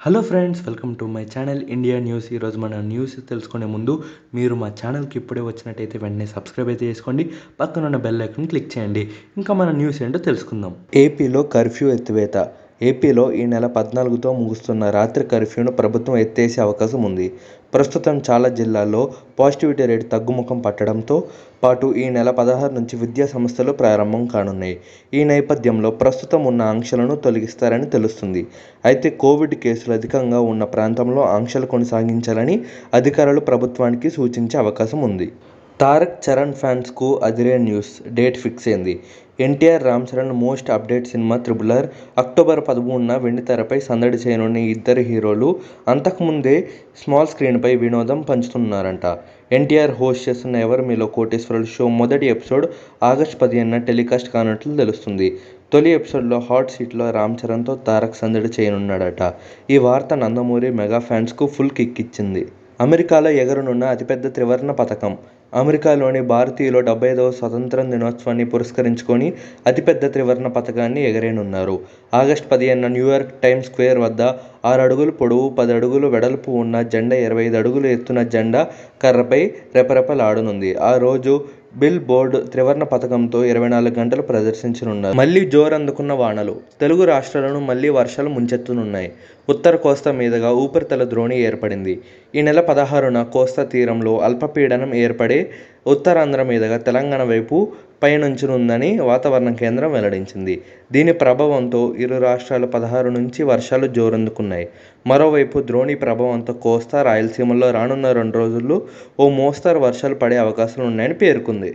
Hello friends, welcome to my channel India news. ఈరోజు మన news తెలుసుకునే ముందు మీరు మా ఛానల్కి ఇప్పుడే వచ్చినట్టయితే వెంటనే సబ్స్క్రైబ్ అయితే చేసుకోండి, పక్కనున్న బెల్ ఐకాన్ క్లిక్ చేయండి. ఇంకా మన న్యూస్ ఏంటో తెలుసుకుందాం. ఏపీలో కర్ఫ్యూ ఎత్తివేత. ఏపీలో ఈ నెల 14తో ముగుస్తున్న రాత్రి కర్ఫ్యూను ప్రభుత్వం ఎత్తేసే అవకాశం ఉంది. ప్రస్తుతం చాలా జిల్లాల్లో పాజిటివిటీ రేటు తగ్గుముఖం పట్టడంతో పాటు ఈ నెల 16 నుంచి విద్యా సంస్థలు ప్రారంభం కానున్నాయి. ఈ నేపథ్యంలో ప్రస్తుతం ఉన్న ఆంక్షలను తొలగిస్తారని తెలుస్తుంది. అయితే కోవిడ్ కేసులు అధికంగా ఉన్న ప్రాంతంలో ఆంక్షలు కొనసాగించాలని అధికారులు ప్రభుత్వానికి సూచించే అవకాశం ఉంది. తారక్ చరణ్ ఫ్యాన్స్కు అదిరే న్యూస్. డేట్ ఫిక్స్ అయింది. ఎన్టీఆర్, రామ్ చరణ్ మోస్ట్ అప్డేట్ సినిమా త్రిబులర్ అక్టోబర్ 13న వెండితెరపై సందడి చేయనున్న ఈ ఇద్దరు హీరోలు అంతకుముందే స్మాల్ స్క్రీన్పై వినోదం పంచుతున్నారంట. ఎన్టీఆర్ హోస్ట్ చేస్తున్న ఎవరు మీలో కోటేశ్వరులు షో మొదటి ఎపిసోడ్ ఆగస్టు 15న టెలికాస్ట్ కానున్నట్లు తెలుస్తుంది. తొలి ఎపిసోడ్లో హాట్ సీట్లో రామ్ చరణ్తో తారక్ సందడి చేయనున్నాడట. ఈ వార్త నందమూరి మెగా ఫ్యాన్స్కు ఫుల్ కిక్ ఇచ్చింది. అమెరికాలో ఎగరనున్న అతిపెద్ద త్రివర్ణ పతాకం. అమెరికాలోని భారతీయులు 75వ స్వతంత్ర దినోత్సవాన్ని పురస్కరించుకొని అతిపెద్ద త్రివర్ణ పతాకాన్ని ఎగరేనున్నారు. ఆగస్టు 15న న్యూయార్క్ టైమ్స్ స్క్వేర్ వద్ద 6 అడుగులు పొడవు, 10 అడుగులు వెడల్పు ఉన్న జెండా 25 అడుగులు ఎత్తున జెండా కర్రపై రెపరెపలాడనుంది. ఆ రోజు బిల్ బోర్డు త్రివర్ణ పతాకంతో 24 గంటలు ప్రదర్శించనున్నారు. మళ్లీ జోరందుకున్న వానలు. తెలుగు రాష్ట్రాలను మళ్లీ వర్షాలు ముంచెత్తనున్నాయి. ఉత్తర కోస్తా మీదుగా ఉపరితల ద్రోణి ఏర్పడింది. ఈ నెల 16న కోస్తా తీరంలో అల్పపీడనం ఏర్పడి ఉత్తరాంధ్ర మీదుగా తెలంగాణ వైపు పయనించనుందని వాతావరణ కేంద్రం వెల్లడించింది. దీని ప్రభావంతో ఇరు రాష్ట్రాలు 16 నుంచి వర్షాలు జోరందుకున్నాయి. మరోవైపు ద్రోణి ప్రభావంతో కోస్తా, రాయలసీమల్లో రానున్న 2 రోజుల్లో ఓ మోస్తరు వర్షాలు పడే అవకాశాలున్నాయని పేర్కొంది.